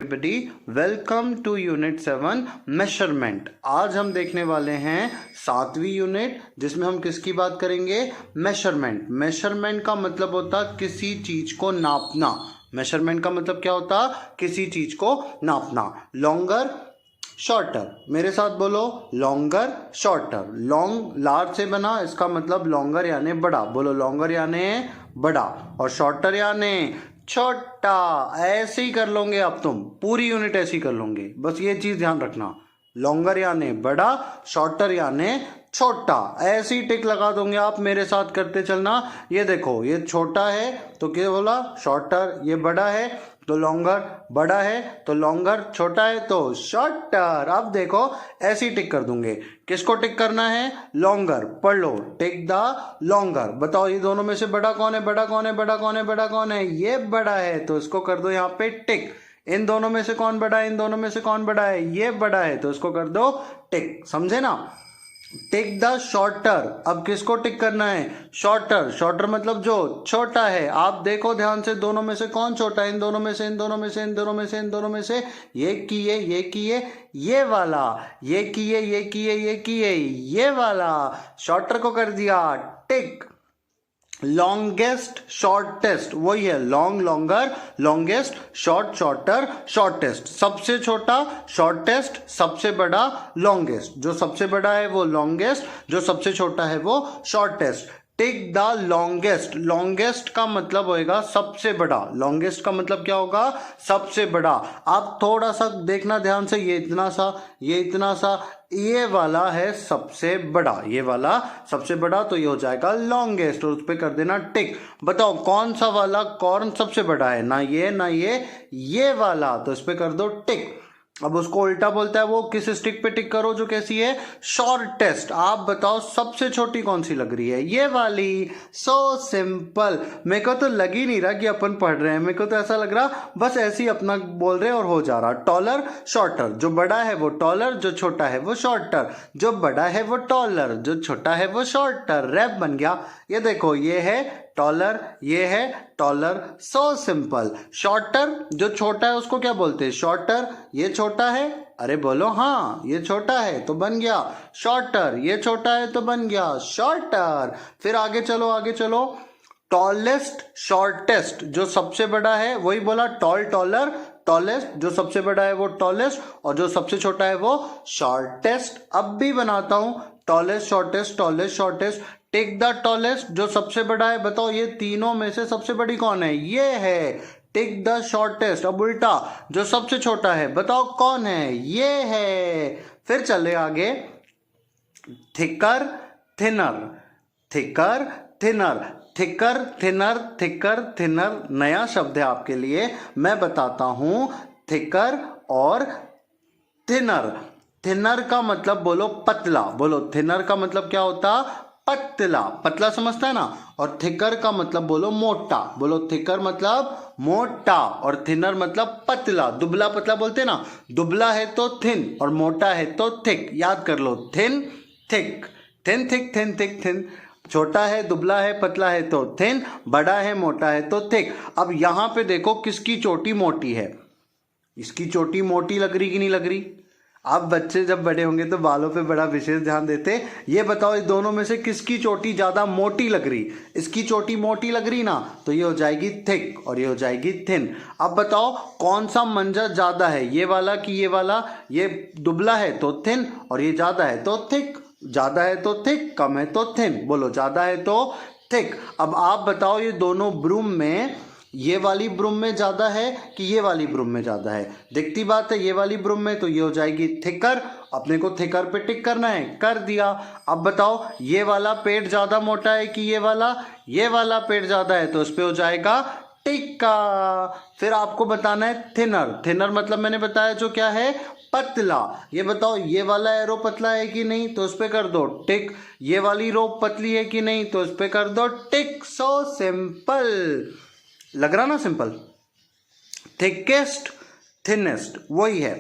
Everybody, welcome to unit 7 measurement. आज हम देखने वाले हैं 7वीं यूनिट, जिसमें हम किसकी बात करेंगे? मेजरमेंट। मेजरमेंट का मतलब होता किसी चीज को नापना। मेजरमेंट का मतलब क्या होता? किसी चीज को नापना। लॉन्गर, शॉर्टर, मेरे साथ बोलो, लॉन्गर, शॉर्टर। लॉन्ग लार से बना, इसका मतलब लॉन्गर यानी बड़ा। बोलो, लॉन्गर यानी बड़ा और शॉर्टर यानी छोटा। ऐसे ही कर लोगे अब तुम, पूरी यूनिट ऐसे ही कर लोगे, बस ये चीज ध्यान रखना। लॉन्गर यानी बड़ा, शॉर्टर यानी छोटा। ऐसे ही टिक लगा दोगे आप, मेरे साथ करते चलना। ये देखो, ये छोटा है तो क्या बोला? शॉर्टर। ये बड़ा है तो लॉन्गर, बड़ा है तो लॉन्गर, छोटा है तो शॉर्टर। अब देखो, ऐसे ही टिक कर दूंगे। किसको टिक करना है? लॉन्गर। पढ़ लो, टिक द लॉन्गर। बताओ, ये दोनों में से बड़ा कौन है? बड़ा कौन है? बड़ा कौन है? बड़ा कौन है? ये बड़ा है, तो इसको कर दो यहाँ पे टिक। इन दोनों में से कौन बड़ा है? इन दोनों में से कौन बड़ा है? ये बड़ा है, तो इसको कर दो टिक। समझे ना? Tick the shorter. अब किसको टिक करना है? शॉर्टर। शॉर्टर मतलब जो छोटा है। आप देखो ध्यान से, दोनों में से कौन छोटा है? इन दोनों में से, इन दोनों में से, इन दोनों में से, इन दोनों में से। ये किए, ये किए, ये वाला। ये किए, ये किए, ये किए, ये वाला। शॉर्टर को कर दिया टिक। लॉन्गेस्ट, शॉर्टेस्ट, वही है। Long, longer, longest, short, shorter, shortest. सबसे छोटा शॉर्टेस्ट, सबसे बड़ा लॉन्गेस्ट। जो सबसे बड़ा है वो लॉन्गेस्ट, जो सबसे छोटा है वो shortest. Take the longest. Longest का मतलब होएगा सबसे बड़ा। लॉन्गेस्ट का मतलब क्या होगा? सबसे बड़ा। आप थोड़ा सा देखना ध्यान से, ये इतना सा, ये इतना सा, ये वाला है सबसे बड़ा। ये वाला सबसे बड़ा, तो ये हो जाएगा लॉन्गेस्ट और उस पर कर देना टिक। बताओ कौन सा वाला, कौन सबसे बड़ा है? ना ये ना ये वाला, तो इस पर कर दो टिक। अब उसको उल्टा बोलता है वो, किस स्टिक पे टिक करो जो कैसी है? शॉर्टेस्ट। आप बताओ सबसे छोटी कौन सी लग रही है? ये वाली। So simple. मेरे को तो लग ही नहीं रहा कि अपन पढ़ रहे हैं, मेरे को तो ऐसा लग रहा बस ऐसे ही अपना बोल रहे हैं और हो जा रहा। Taller, shorter. जो बड़ा है वो टॉलर, जो छोटा है वो शॉर्टर। जो बड़ा है वो टॉलर, जो छोटा है वो शॉर्टर। रैप बन गया। ये देखो, ये है टॉलर, ये है टॉलर। So simple. शॉर्टर, जो छोटा है उसको क्या बोलते हैं? शॉर्टर। ये छोटा है, अरे बोलो हाँ, ये छोटा है तो बन गया शॉर्टर। ये छोटा है तो बन गया शॉर्टर। फिर आगे चलो, आगे चलो। Tallest, shortest. जो सबसे बड़ा है वही बोला टॉल, टॉलर, टॉलेस्ट। जो सबसे बड़ा है वो टॉलेस्ट और जो सबसे छोटा है वो शॉर्टेस्ट। अब भी बनाता हूं, tallest, shortest, tallest, shortest. Take the tallest. जो सबसे बड़ा है, बताओ ये तीनों में से सबसे बड़ी कौन है? ये है। Take the shortest. अब उल्टा, जो सबसे छोटा है बताओ कौन है? ये है। फिर चले आगे। Thicker, thinner, thicker, thinner, thicker, thinner, thicker, thinner. नया शब्द है आपके लिए, मैं बताता हूं। थिकर और थिनर। थिनर का मतलब बोलो पतला। बोलो, थिनर का मतलब क्या होता? पतला। पतला समझता है ना? और थिकर का मतलब बोलो मोटा। बोलो, थिकर मतलब मोटा और थिनर मतलब पतला। दुबला पतला बोलते ना, दुबला है तो थिन और मोटा है तो थिक। याद कर लो, thin, thick, thin, thick, thin, thick, thin. छोटा है, दुबला है, पतला है तो थिन, बड़ा है, मोटा है तो थिक। अब यहां पे देखो, किसकी चोटी मोटी है? इसकी चोटी मोटी लग रही कि नहीं लग रही? आप बच्चे जब बड़े होंगे तो बालों पे बड़ा विशेष ध्यान देते। ये बताओ, इस दोनों में से किसकी चोटी ज्यादा मोटी लग रही? इसकी चोटी मोटी लग रही ना, तो ये हो जाएगी थिक और ये हो जाएगी थिन। अब बताओ कौन सा मंजर ज्यादा है, ये वाला कि ये वाला? ये दुबला है तो थिन और ये ज्यादा है तो थिक। ज्यादा है तो थिक, कम है तो थिन। बोलो, ज्यादा है तो थिक। अब आप बताओ, ये दोनों ब्रूम में ये वाली ब्रूम में ज्यादा है कि ये वाली ब्रूम में ज्यादा है? दिखती बात है, ये वाली ब्रूम में, तो ये हो जाएगी थिकर। अपने को थिकर पे टिक करना है, कर दिया। अब बताओ, ये वाला पेट ज्यादा मोटा है कि ये वाला? ये वाला पेट ज्यादा है तो उस पे हो जाएगा टिक्का। फिर आपको बताना है थिनर। थिनर मतलब मैंने बताया जो क्या है? पतला। ये बताओ, ये वाला एरो पतला है कि नहीं? तो उस पे कर दो टिक। ये वाली रो पतली है कि नहीं? तो उस पे कर दो टिक। So simple. लग रहा ना सिंपल? थिकेस्ट, थिनेस्ट, वही है।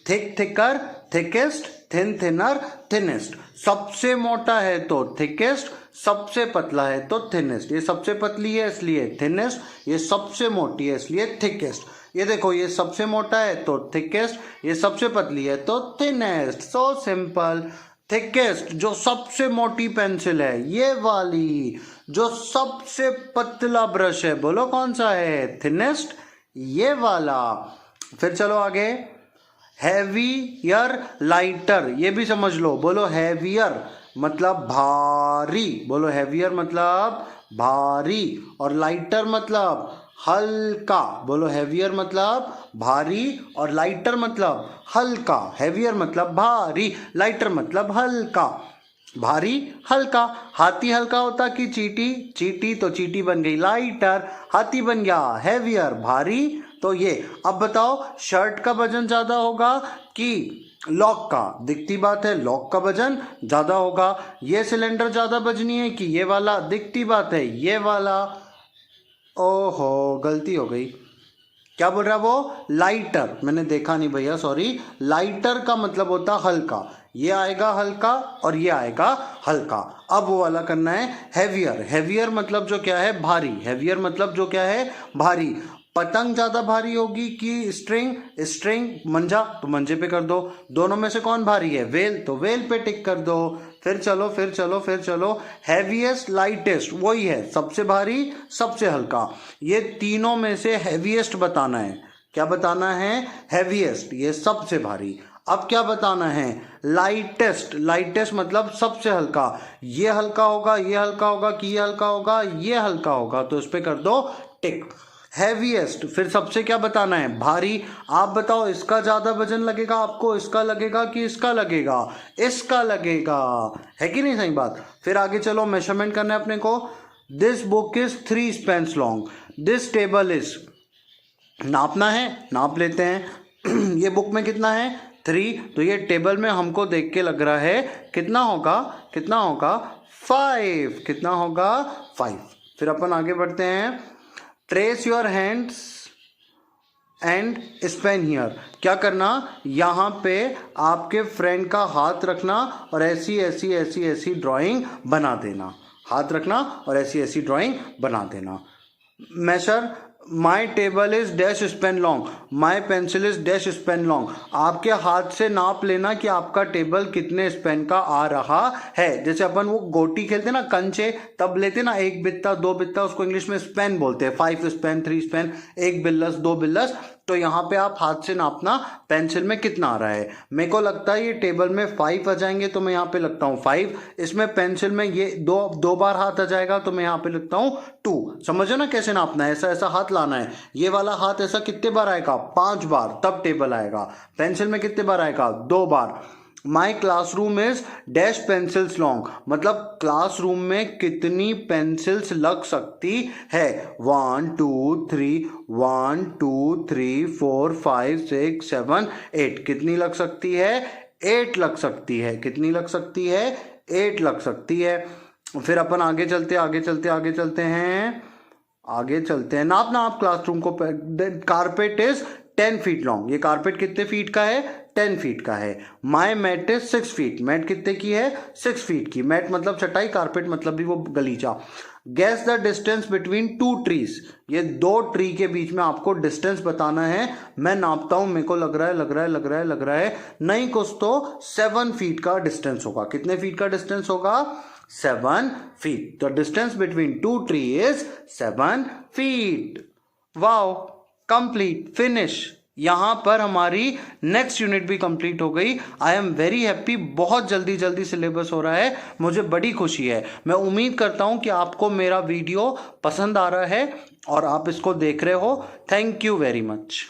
Thick, thicker, thickest, thin, thinner, thinnest. सबसे मोटा है तो थिकेस्ट, सबसे पतला है तो थिनेस्ट। ये सबसे पतली है इसलिए थिनेस्ट, ये सबसे मोटी है इसलिए थिकेस्ट। ये देखो, ये सबसे मोटा है तो थिकेस्ट, ये सबसे पतली है तो थिनेस्ट। So simple. थिकेस्ट जो सबसे मोटी पेंसिल है ये वाली, जो सबसे पतला ब्रश है बोलो कौन सा है, थिनेस्ट, ये वाला। फिर चलो आगे, हैवियर, लाइटर, ये भी समझ लो। बोलो हैवियर मतलब भारी, बोलो हैवियर मतलब भारी, और लाइटर मतलब हल्का। बोलो हैवियर मतलब भारी और लाइटर मतलब हल्का। हैवियर मतलब भारी, लाइटर मतलब हल्का। भारी, हल्का। हाथी हल्का होता कि चींटी, चींटी तो चींटी बन गई लाइटर, हाथी बन गया हैवियर, भारी। तो ये अब बताओ, शर्ट का वजन ज्यादा होगा कि लॉक का? दिखती बात है, लॉक का वजन ज्यादा होगा। ये सिलेंडर ज्यादा वजनी है कि ये वाला? दिखती बात है, ये वाला। ओहो, गलती हो गई। क्या बोल रहा है वो? लाइटर। मैंने देखा नहीं भैया, सॉरी। लाइटर का मतलब होता हल्का। ये आएगा हल्का और ये आएगा हल्का। अब वो वाला करना है हैवियर। हैवियर मतलब जो क्या है, भारी। हैवियर मतलब जो क्या है, भारी। पतंग ज्यादा भारी होगी कि स्ट्रिंग? स्ट्रिंग। मंजा तो मंजे पे कर दो। दोनों में से कौन भारी है? वेल, तो वेल पे टिक कर दो। फिर चलो फिर चलो फिर चलो, हैवीएस्ट, लाइटेस्ट, वही है, सबसे भारी, सबसे हल्का। ये तीनों में से हैवीएस्ट बताना है। क्या बताना है? हैवीएस्ट, ये सबसे भारी। अब क्या बताना है? लाइटेस्ट। लाइटेस्ट मतलब सबसे हल्का। ये हल्का होगा, ये हल्का होगा कि ये हल्का होगा? ये हल्का होगा, तो इस पे कर दो टिक। हैवीएस्ट, फिर सबसे क्या बताना है? भारी। आप बताओ, इसका ज्यादा वजन लगेगा आपको, इसका लगेगा कि इसका लगेगा? इसका लगेगा, है कि नहीं? सही बात। फिर आगे चलो, मेजरमेंट करना है अपने को। This book is 3 Spence long, this table is, नापना है, नाप लेते हैं। ये बुक में कितना है? 3, तो ये टेबल में हमको देख के लग रहा है कितना होगा? कितना होगा? 5। कितना होगा? 5। फिर अपन आगे बढ़ते हैं। Trace your hands and Spain here. क्या करना? यहाँ पे आपके फ्रेंड का हाथ रखना और ऐसी ऐसी ऐसी ऐसी ड्राइंग बना देना। हाथ रखना और ऐसी ऐसी ड्राइंग बना देना। Measure, my table is dash span long, my pencil is dash span long. आपके हाथ से नाप लेना कि आपका टेबल कितने स्पेन का आ रहा है। जैसे अपन वो गोटी खेलते ना, कंचे, तब लेते ना 1 बित्ता 2 बित्ता, उसको इंग्लिश में स्पेन बोलते हैं। 5 स्पेन, 3 स्पेन, 1 बिल्लस, 2 बिल्लस। तो यहाँ पे आप हाथ से नापना पेंसिल में कितना आ रहा है। मेरे को लगता है ये टेबल में 5 आ जाएंगे, तो मैं यहाँ पे लगता हूँ 5। इसमें पेंसिल में ये दो बार हाथ आ जाएगा, तो मैं यहाँ पे लगता हूँ 2। समझो ना कैसे नापना है? ऐसा ऐसा हाथ लाना है। ये वाला हाथ ऐसा कितने बार आएगा? 5 बार, तब टेबल आएगा। पेंसिल में कितने बार आएगा? 2 बार। My classroom is dash pencils long, मतलब क्लासरूम में कितनी पेंसिल्स लग सकती है? 1 2 3, 1 2 3 4 5 6 7 8। कितनी लग सकती है? 8 लग सकती है। कितनी लग सकती है? 8 लग सकती है। फिर अपन आगे चलते आगे चलते आगे चलते हैं, आगे चलते हैं। नापना आप क्लासरूम को। कारपेट इज 10 फीट लॉन्ग, ये कारपेट कितने फीट का है? 10 फीट का है। माई मैट इज 6 फीट, मैट कितने की है? 6 फीट की। मैट मतलब चटाई, कारपेट मतलब भी वो गलीचा। Gas the distance between 2 trees, ये 2 ट्री के बीच में आपको डिस्टेंस बताना है। मैं नापता हूं, मेरे को लग रहा है नहीं कुछ तो 7 फीट का डिस्टेंस होगा। कितने फीट का डिस्टेंस होगा? 7 feet. The distance between 2 tree is 7 feet. Wow, complete, finish. यहां पर हमारी नेक्स्ट यूनिट भी कंप्लीट हो गई। I am very happy. बहुत जल्दी जल्दी सिलेबस हो रहा है, मुझे बड़ी खुशी है। मैं उम्मीद करता हूं कि आपको मेरा वीडियो पसंद आ रहा है और आप इसको देख रहे हो। Thank you very much.